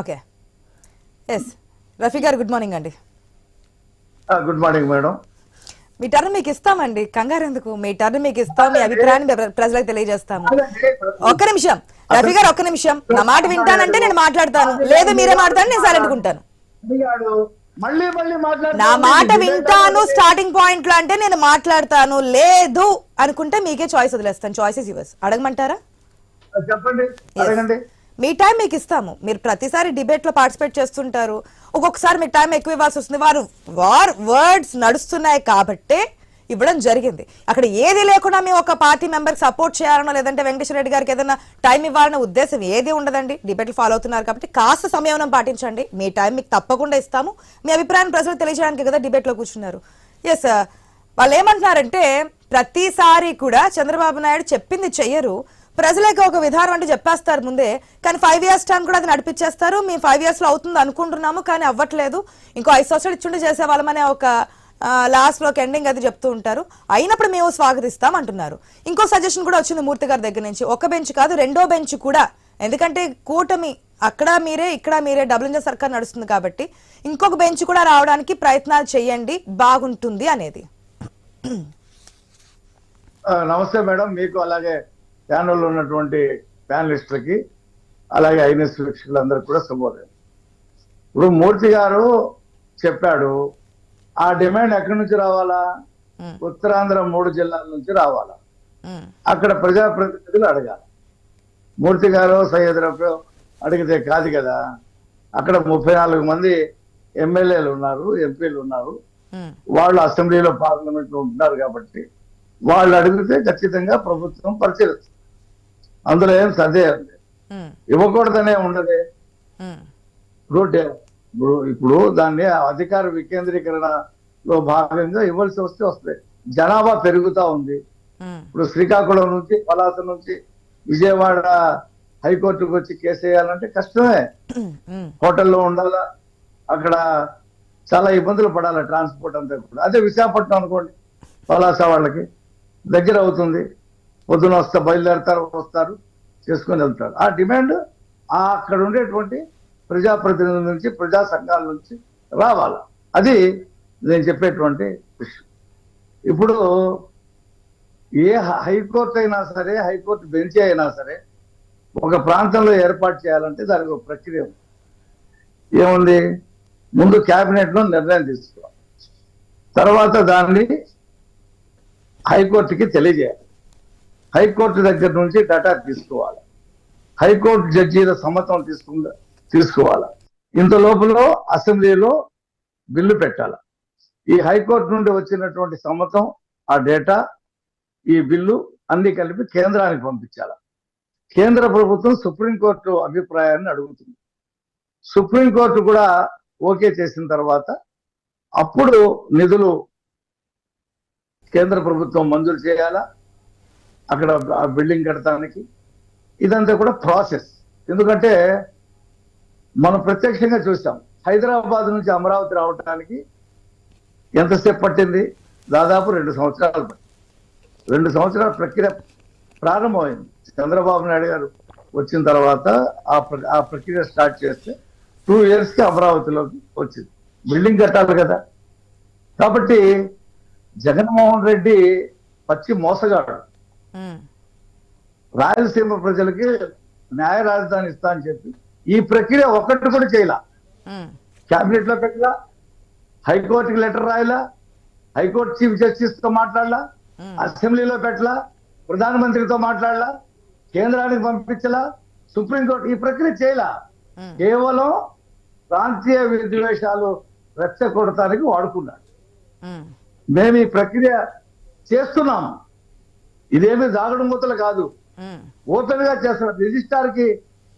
Okay. Yes Rafi గారు good morning అండి. Good morning madam. మీ టర్న్ మీకు ఇస్తామండి, కంగారు ఎందుకు? మీ టర్న్ మీకు ఇస్తాం, మీ అభిప్రాయాన్ని ప్రజలకు తెలియజేస్తాము. ఒక్క నిమిషం రఫీ గారు, ఒక్క నిమిషం. నా మాట వింటానంటే నేను మాట్లాడతాను, లేదు మీరే మాట్లాడతాను, నేను సైలెంట్ ఉంటాను. నా మాట వింటాను స్టార్టింగ్ పాయింట్ లో అంటే నేను మాట్లాడతాను, లేదు అనుకుంటే మీకే చాయిస్ వదిలేస్తాను. Choices yours. అడగమంటారా? చెప్పండి. మీ టైం మీకు ఇస్తాము. మీరు ప్రతిసారి డిబేట్ లో పార్టిసిపేట్ చేస్తుంటారు, ఒక్కొక్కసారి మీకు టైం ఎక్కువ ఇవ్వాల్సి వస్తుంది. వర్డ్స్ నడుస్తున్నాయి కాబట్టే ఇవ్వడం జరిగింది. అక్కడ ఏది లేకుండా మేము ఒక పార్టీ మెంబర్ సపోర్ట్ చేయాలనో లేదంటే వెంకటేశ్వర రెడ్డి గారికి ఏదైనా టైం ఇవ్వాలనే ఉద్దేశం ఏది ఉండదండి. డిబేట్లు ఫాలో అవుతున్నారు కాబట్టి కాస్త సమయం పాటించండి. మీ టైం మీకు తప్పకుండా ఇస్తాము. మీ అభిప్రాయం ప్రజలకు తెలియజేయడానికి కదా డిబేట్ లో కూర్చున్నారు. ఎస్, వాళ్ళు ఏమంటున్నారంటే ప్రతిసారి కూడా చంద్రబాబు నాయుడు చెప్పింది చెయ్యరు, ప్రజలకు ఒక విధానం అంటే చెప్పేస్తారు ముందే, కానీ 5 years టైం కూడా అది నడిపించేస్తారు. మేము 5 years లో అవుతుంది అనుకుంటున్నాము, కానీ అవ్వట్లేదు, ఇంకో 5 సంవత్సరాలు ఇచ్చుండి చేసే వాళ్ళమనే ఒక లాస్ట్ లో ఎండింగ్ అది చెప్తూ ఉంటారు. అయినప్పుడు మేము స్వాగతిస్తాం అంటున్నారు. ఇంకో సజెషన్ కూడా వచ్చింది మూర్తి గారి దగ్గర నుంచి, ఒక బెంచ్ కాదు రెండో బెంచ్ కూడా, ఎందుకంటే కూటమి అక్కడ మీరే ఇక్కడ మీరే డబుల్ ఇంజన్ సర్కార్ నడుస్తుంది కాబట్టి ఇంకొక బెంచ్ కూడా రావడానికి ప్రయత్నాలు చేయండి, బాగుంటుంది అనేది. నమస్తే మేడం, మీకు అలాగే ప్యానల్ ఉన్నటువంటి ప్యానలిస్టులకి అలాగే ఐఎన్ఎస్ వీక్షకులందరికీ కూడా శుభోదయం. ఇప్పుడు మూర్తి గారు చెప్పాడు, ఆ డిమాండ్ ఎక్కడి నుంచి రావాలా? ఉత్తరాంధ్ర 3 జిల్లాల నుంచి రావాలా. అక్కడ ప్రజాప్రతినిధులు అడగాలి. మూర్తి గారు సయ్యద్ రఫీ అడిగితే కాదు కదా. అక్కడ 34 మంది ఎమ్మెల్యేలు ఉన్నారు, ఎంపీలు ఉన్నారు, వాళ్ళు అసెంబ్లీలో పార్లమెంట్ లో ఉంటున్నారు కాబట్టి వాళ్ళు అడిగితే ఖచ్చితంగా ప్రభుత్వం పరిశీలిస్తుంది. అందులో ఏం సందేహం లేదు, ఇవ్వకూడదనే ఉండదే. ఇప్పుడు దాన్ని అధికార వికేంద్రీకరణలో భాగంగా ఇవ్వాల్సి వస్తాయి. జనాభా పెరుగుతా ఉంది. ఇప్పుడు శ్రీకాకుళం నుంచి పలాస నుంచి విజయవాడ హైకోర్టుకు వచ్చి కేసు వేయాలంటే కష్టమే. హోటల్లో ఉండాలా, అక్కడ చాలా ఇబ్బందులు పడాలి, ట్రాన్స్పోర్ట్ అంతా కూడా. అదే విశాఖపట్నం అనుకోండి, పలాస వాళ్ళకి దగ్గర అవుతుంది, పొద్దున బయలుదేరతారు, వస్తారు, చేసుకొని వెళ్తారు. ఆ డిమాండ్ అక్కడ ఉండేటువంటి ప్రజాప్రతినిధుల నుంచి, ప్రజా సంఘాల నుంచి రావాలి. అది నేను చెప్పేటువంటి విషయం. ఇప్పుడు ఏ హైకోర్టు అయినా సరే, హైకోర్టు బెంచ్ అయినా సరే, ఒక ప్రాంతంలో ఏర్పాటు చేయాలంటే దానికి ఒక ప్రక్రియ ఉంది. ఏముంది? ముందు కేబినెట్ లో నిర్ణయం తీసుకోవాలి, తర్వాత దాన్ని హైకోర్టుకి తెలియజేయాలి, హైకోర్టు దగ్గర నుంచి డేటా తీసుకోవాలి, హైకోర్టు జడ్జీల సమ్మతం తీసుకోవాలి. ఇంత లోపల అసెంబ్లీలో బిల్లు పెట్టాలి. ఈ హైకోర్టు నుండి వచ్చినటువంటి సమ్మతం, ఆ డేటా, ఈ బిల్లు అన్ని కలిపి కేంద్రానికి పంపించాలి. కేంద్ర ప్రభుత్వం సుప్రీంకోర్టు అభిప్రాయాన్ని అడుగుతుంది. సుప్రీంకోర్టు కూడా ఓకే చేసిన తర్వాత అప్పుడు నిధులు కేంద్ర ప్రభుత్వం మంజూరు చేయాలా, అక్కడ బిల్డింగ్ కట్టడానికి. ఇదంతా కూడా ప్రాసెస్. ఎందుకంటే మనం ప్రత్యక్షంగా చూసాం, హైదరాబాద్ నుంచి అమరావతి రావడానికి ఎంతసేపు పట్టింది? దాదాపు 2 సంవత్సరాలు పట్టింది. 2 సంవత్సరాల ప్రక్రియ ప్రారంభమైంది. చంద్రబాబు నాయుడు గారు వచ్చిన తర్వాత ఆ ప్రక్రియ స్టార్ట్ చేస్తే 2 years కి అమరావతిలోకి వచ్చింది. బిల్డింగ్ కట్టాలి కదా. కాబట్టి జగన్మోహన్ రెడ్డి పచ్చి మోసగాడు. రాయలసీమ ప్రజలకి న్యాయ రాజధాని ఇస్తా అని చెప్పి ఈ ప్రక్రియ ఒక్కటి కూడా చేయలా. క్యాబినెట్ లో పెట్టలా, హైకోర్టుకి లెటర్ రాయలా, హైకోర్టు చీఫ్ జస్టిస్ తో మాట్లాడలా, అసెంబ్లీలో పెట్టలా, ప్రధానమంత్రితో మాట్లాడలా, కేంద్రానికి పంపించలా, సుప్రీంకోర్టు ఈ ప్రక్రియ చేయలా. కేవలం ప్రాంతీయ విద్వేషాలు రెచ్చగొడటానికి వాడుకున్నాడు. మేము ఈ ప్రక్రియ చేస్తున్నాము, ఇదేమీ దాగడం మూతలు కాదు, ఓపెన్ గా చేస్తున్నారు. రిజిస్ట్రార్ కి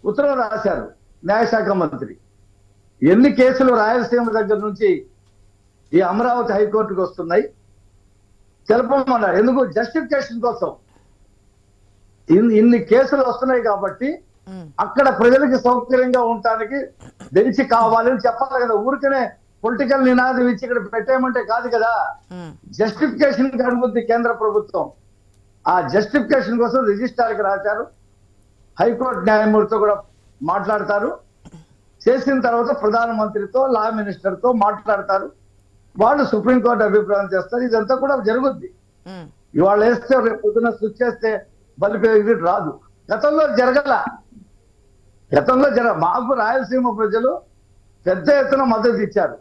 ఉత్తరం రాశారు న్యాయశాఖ మంత్రి. ఎన్ని కేసులు రాయలసీమ దగ్గర నుంచి ఈ అమరావతి హైకోర్టుకు వస్తున్నాయి తెలపమన్నారు. ఎందుకు? జస్టిఫికేషన్ కోసం. ఇన్ని కేసులు వస్తున్నాయి కాబట్టి అక్కడ ప్రజలకి సౌకర్యంగా ఉండటానికి బెంచ్ కావాలని చెప్పాలి కదా. ఊరికనే పొలిటికల్ నినాదం ఇచ్చి ఇక్కడ పెట్టేయమంటే కాదు కదా. జస్టిఫికేషన్ అడుగుద్ది కేంద్ర ప్రభుత్వం. ఆ జస్టిఫికేషన్ కోసం రిజిస్ట్రార్కి రాశారు, హైకోర్టు న్యాయమూర్తితో కూడా మాట్లాడతారు. చేసిన తర్వాత ప్రధానమంత్రితో లా మినిస్టర్ తో మాట్లాడతారు, వాళ్ళు సుప్రీంకోర్టు అభిప్రాయం చేస్తారు. ఇదంతా కూడా జరుగుద్ది. ఇవాళ వేస్తే రేపు పొద్దున స్విచ్ చేస్తే బలిపే రాదు. గతంలో మాకు రాయలసీమ ప్రజలు పెద్ద ఎత్తున మద్దతు ఇచ్చారు,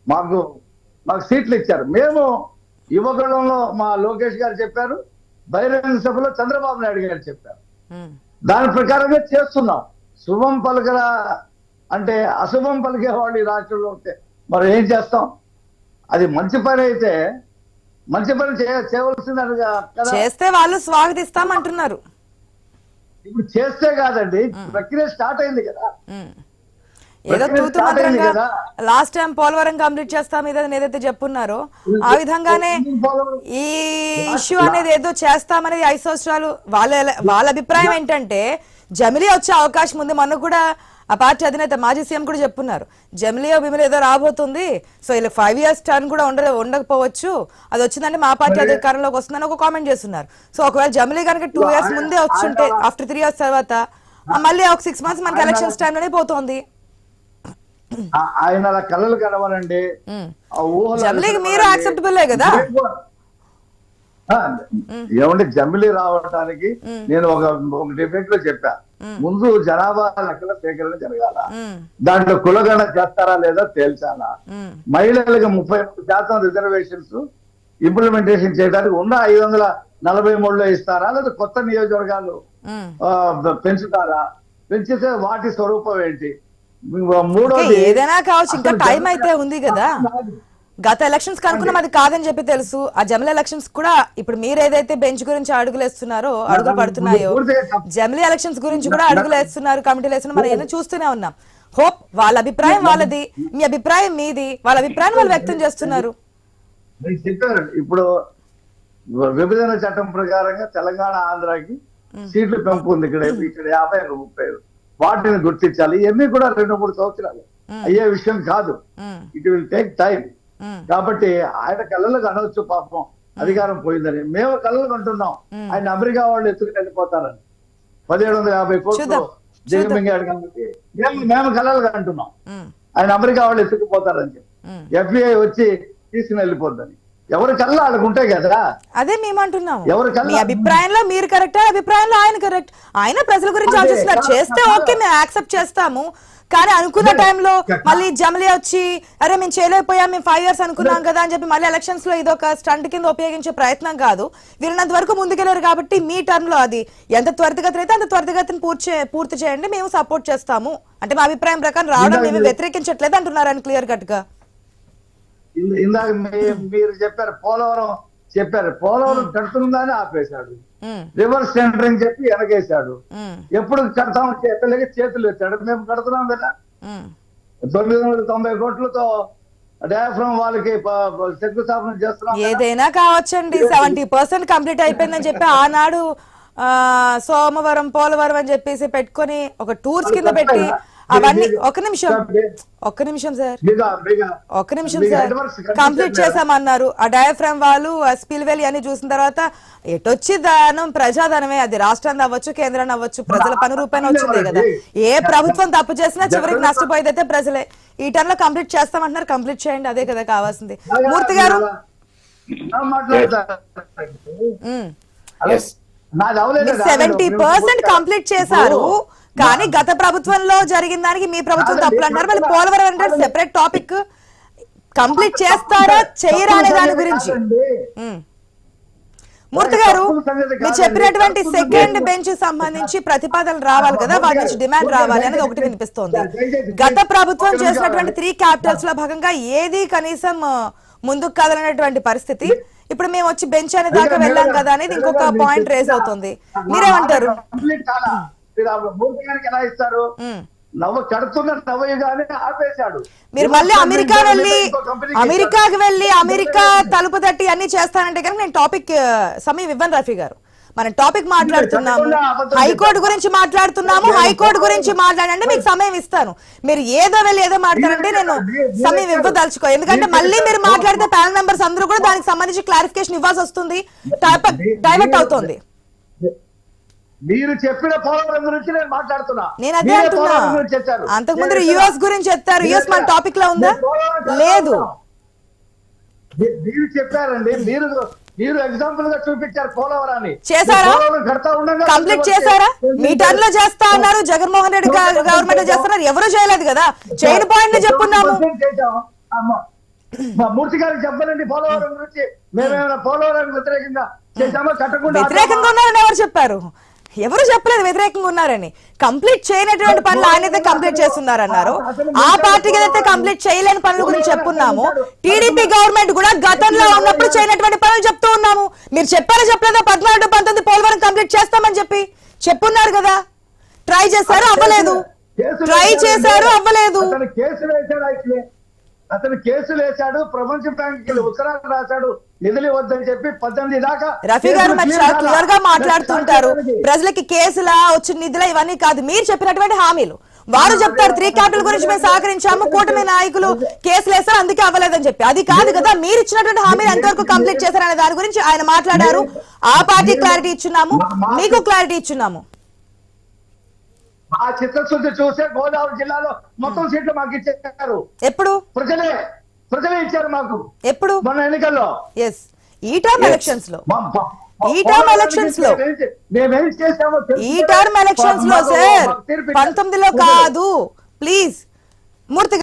మాకు సీట్లు ఇచ్చారు. మేము యువగళంలో మా లోకేష్ గారు చెప్పారు, బహిరంగ సభలో చంద్రబాబు నాయుడు గారు చెప్పారు. దాని ప్రకారంగా చేస్తున్నాం. శుభం పలకరా అంటే అశుభం పలికే వాళ్ళు ఈ రాష్ట్రంలో ఉంటే మరి ఏం చేస్తాం? అది మంచి పని అయితే మంచి పని చేయవలసింది కదా. చేస్తే వాళ్ళు స్వాగతిస్తాం అంటున్నారు. ఇప్పుడు చేస్తే కాదండి, ప్రక్రియ స్టార్ట్ అయింది కదా. ఏదో తూతు మంత్రంగా లాస్ట్ టైం పోలవరం కంప్లీట్ చేస్తాం ఏదైతే చెప్పున్నారో ఆ విధంగానే ఈ ఇష్యూ అనేది ఏదో చేస్తామనేది 5 సంవత్సరాలు వాళ్ళ అభిప్రాయం ఏంటంటే జమిలీ వచ్చే అవకాశం ఉంది. మొన్న కూడా ఆ పార్టీ అధినేత మాజీ సీఎం కూడా చెప్పున్నారు, జమిలియో బిమిలి ఏదో రాబోతుంది, సో ఇలా 5 years టర్న్ కూడా ఉండకపోవచ్చు, అది వచ్చిందంటే మా పార్టీ అధికారంలోకి వస్తుందని ఒక కామెంట్ చేస్తున్నారు. సో ఒకవేళ జమిలీ కనుక 2 years ముందే వచ్చుంటే ఆఫ్టర్ 3 years తర్వాత మళ్ళీ ఒక 6 months మనకి ఎలక్షన్స్ టైంలోనే పోతుంది. ఆయన అలా కళలు కనవనండి, జమిలీకి మీరు యాక్సెప్టబుల్ కదా. ఏమంటే జమిలీ రావడానికి నేను ఒక డిబేట్ లో చెప్పా, ముందు జనాభా లెక్కల సేకరణ జరగాల, దాంట్లో కులగణ చేస్తారా లేదా తేల్చాలా, మహిళలకు 33% రిజర్వేషన్స్ ఇంప్లిమెంటేషన్ చేయడానికి ఉన్న 543లో ఇస్తారా లేదా కొత్త నియోజకవర్గాలు పెంచుతారా, పెంచితే వాటి స్వరూపం ఏంటి, మూడోది ఏదైనా కావచ్చు, ఇంకా టైం అయితే ఉంది కదా. గత ఎలక్షన్స్ కనుక్కున్నాం అది కాదని చెప్పి తెలుసు. ఆ జమిలీ ఎలక్షన్స్ కూడా ఇప్పుడు మీరు ఏదైతే బెంచ్ గురించి అడుగులు పడుతున్నాయో జమిలీ ఎలక్షన్స్ గురించి కూడా అడుగులు వేస్తున్నారు, కమిటీలు వేస్తున్నారు, మనం ఏదో చూస్తూనే ఉన్నాం. హోప్ వాళ్ళ అభిప్రాయం వాళ్ళది, మీ అభిప్రాయం మీది, వాళ్ళ అభిప్రాయం వాళ్ళు వ్యక్తం చేస్తున్నారు. చెప్పారు ఇప్పుడు విభజన చట్టం ప్రకారంగా తెలంగాణ ఆంధ్రాకి సీట్లు పెంపు ఉంది, ఇక్కడ 50 30 వాటిని గుర్తించాలి. ఇవన్నీ కూడా 2-3 సంవత్సరాలు అయ్యే విషయం కాదు, ఇట్ విల్ టేక్ టైం. కాబట్టి ఆయన కళ్ళలకు అనవచ్చు పాపం అధికారం పోయిందని, మేము కళ్ళకు అంటున్నాం ఆయన అమెరికా వాళ్ళు ఎత్తుకుని వెళ్ళిపోతారని 1750 కోట్లు దిగమింగాడు కాబట్టి మేము కళ్ళలుగా అంటున్నాం ఆయన అమెరికా వాళ్ళు ఎత్తుకుపోతారని చెప్పి, FBI వచ్చి తీసుకుని వెళ్ళిపోద్దని. ఎవరి కళ్ళ ఆడుకుంటాయి కదా, అదే మేము అంటున్నాం. మీ అభిప్రాయంలో మీరు కరెక్ట్, అభిప్రాయంలో ఆయన కరెక్ట్. ఆయన ప్రజల గురించి ఆలోచిస్తున్నారు, చేస్తే ఓకే మేము యాక్సెప్ట్ చేస్తాము, కానీ అనుకున్న టైంలో మళ్ళీ జమిలీ వచ్చి అరే మేము చేయలేకపోయాం, మేము 5 years అనుకున్నాం కదా అని చెప్పి మళ్ళీ ఎలక్షన్స్ లో ఇదొక స్టంట్ కింద ఉపయోగించే ప్రయత్నం కాదు. వీళ్ళంత వరకు ముందుకెళ్లారు కాబట్టి మీ టర్మ్ లో అది ఎంత త్వరితగతిన అయితే అంత త్వరితగతిని పూర్తి చేయండి, మేము సపోర్ట్ చేస్తాము అంటే మా అభిప్రాయం ప్రకారం రావడం మేము వ్యతిరేకించట్లేదు అంటున్నారు అని క్లియర్ కట్ గా. ఇందాక మీరు చెప్పారు పోలవరం కడుతుందని ఆపేశాడు, రివర్స్ టెండరింగ్ చెప్పి వెనకేశాడు, ఎప్పుడు కడతాం చెప్పలేక చేతులు వచ్చాడు. మేము కడుతున్నాం కదా 990 కోట్లతో డయాఫ్రమ్ వాళ్ళకి శంకుస్థాపన చేస్తున్నాం. ఏదైనా కావచ్చండి, 70% కంప్లీట్ అయిపోయిందని చెప్పి ఆనాడు సోమవరం పోలవరం అని చెప్పేసి పెట్టుకొని ఒక టూర్స్ కింద పెట్టి అవన్నీ ఒక్క నిమిషం సార్ కంప్లీట్ చేసామన్నారు. ఆ డయాఫ్రామ్ వాళ్ళు స్పిల్వెల్ అని చూసిన తర్వాత ఎటొచ్చి దానం ప్రజాధనమే, అది రాష్ట్రాన్ని అవ్వచ్చు కేంద్రాన్ని అవ్వచ్చు, ప్రజల పని రూపాయన వచ్చింది కదా. ఏ ప్రభుత్వం తప్పు చేసినా చివరికి నష్టపోయేది అయితే ప్రజలే. ఈ టర్మ్ లో కంప్లీట్ చేస్తామంటున్నారు, కంప్లీట్ చేయండి, అదే కదా కావాల్సింది. మూర్తి గారు 70% కంప్లీట్ చేశారు, కానీ గత ప్రభుత్వంలో జరిగిన దానికి మీ ప్రభుత్వం తప్పులు అంటారు. మళ్ళీ పోలవరం అంటే సెపరేట్ టాపిక్. కంప్లీట్ చేస్తారా చేయరా అనే దాని గురించి మూర్తి గారు మీరు చెప్పినటువంటి సెకండ్ బెంచ్ సంబంధించి ప్రతిపాదనలు రావాలి కదా, వాటి నుంచి డిమాండ్ రావాలి అనేది ఒకటి వినిపిస్తోంది. గత ప్రభుత్వం చేసినటువంటి 3 క్యాపిటల్స్ లో భాగంగా ఏది కనీసం ముందుకు కదలనటువంటి పరిస్థితి. ఇప్పుడు మేము వచ్చి బెంచ్ అనే దాకా వెళ్ళాం కదా అనేది ఇంకొక పాయింట్ రేజ్ అవుతుంది. మీరేమంటారు? మీరు మళ్ళీ అమెరికాకి వెళ్ళి అమెరికా తలుపు తట్టి అన్ని చేస్తానంటే కనుక నేను టాపిక్ సమయం ఇవ్వను. రఫీ గారు మనం టాపిక్ మాట్లాడుతున్నాము, హైకోర్టు గురించి మాట్లాడుతున్నాము, హైకోర్టు గురించి మాట్లాడంటే మీకు సమయం ఇస్తాను. మీరు ఏదో వెళ్ళి ఏదో మాట్లాడంటే నేను సమయం ఇవ్వదలుచుకో, ఎందుకంటే మళ్ళీ మీరు మాట్లాడితే ప్యానల్ మెంబర్స్ అందరూ కూడా దానికి సంబంధించి క్లారిఫికేషన్ ఇవ్వాల్సి వస్తుంది, డైవర్ట్ అవుతుంది. మీరు చెప్పిన పోలవరం గురించి నేను మాట్లాడుతున్నా. నేను అదే మీరే అంటున్నా. పోలవరం గురించి చెప్పారు. అంతకుముందు నేను యుఎస్ గురించి చెప్తారు. యుఎస్ మన టాపిక్ లో ఉందా? నేను పోలవరం కడతా లేదు. ఉన్నాం. మీరు చెప్పారండి. మీరు ఎగ్జాంపుల్ గా చూపించారు పోలవరాన్ని. చేశారా? పోలవరం కడతా ఉండగా కంప్లీట్ చేశారా? మీ టర్న్ లో చేస్తా అన్నారు, జగన్మోహన్ రెడ్డి గవర్నమెంట్ లో చేస్తున్నారు. ఎవరు చేయలేదు కదా. చేయని పాయింట్ చెప్పున్నాము. మా మూర్తి గారికి చెప్పాలండి పోలవరం గురించి. మేమేమైనా పోలవరం వ్యతిరేకంగా చేశామో కట్టకుండా వ్యతిరేకంగా ఉన్నారని ఎవరు చెప్పారు? ఎవరు చెప్పలేదు వ్యతిరేకంగా ఉన్నారని. కంప్లీట్ చేయనటువంటి పనులు ఆయనైతే కంప్లీట్ చేస్తున్నారన్నారు. ఆ పార్టీకి ఏదైతే కంప్లీట్ చేయలేని పనుల గురించి చెప్పున్నాము. టీడీపీ గవర్నమెంట్ కూడా గతంలో ఉన్నప్పుడు చేయనటువంటి పనులు చెప్తూ ఉన్నాము. మీరు చెప్పారో చెప్పలేదో 14, 19 పోలవరం కంప్లీట్ చేస్తామని చెప్పి చెప్పున్నారు కదా. ట్రై చేశారు, అవ్వలేదు. ట్రై చేశారు, అవ్వలేదు. అతను కేసులు వేశాడు. ప్రపంచ బ్యాంక్ ఉత్తరాలు రాశాడు నిధులు ఇవ్వద్దని చెప్పి 18 దాకా. రఫీ గారు మరి క్లియర్ గా మాట్లాడుతుంటారు. ప్రజలకి కేసులా వచ్చిన నిధుల ఇవన్నీ కాదు, మీరు చెప్పినటువంటి హామీలు. వారు చెప్తారు 3 క్యాపిటల్ గురించి మేము సహకరించాము, కూటమి నాయకులు కేసులు వేస్తారు అందుకే అవ్వలేదని చెప్పి. అది కాదు కదా. మీరు ఇచ్చినటువంటి హామీలు ఎంతవరకు కంప్లీట్ చేశారనే దాని గురించి ఆయన మాట్లాడారు. ఆ పార్టీ క్లారిటీ ఇచ్చున్నాము, మీకు క్లారిటీ ఇచ్చున్నాము. ఆ చిత్తశుద్ధి చూసే గోదావరి జిల్లాలో మొత్తం సీట్లు మాకు ఇచ్చారు. ఎప్పుడు? ప్రజలే ఇచ్చారు మాకు. ఎప్పుడు? మన ఎన్నికల్లో. ఎస్, ఈ టర్మ్ ఎలక్షన్స్ లో. ఈ టర్మ్ ఎలక్షన్స్ లో ఈ టర్మ్ ఎలక్షన్స్ లో సార్ 19లో కాదు. ప్లీజ్ మూర్తి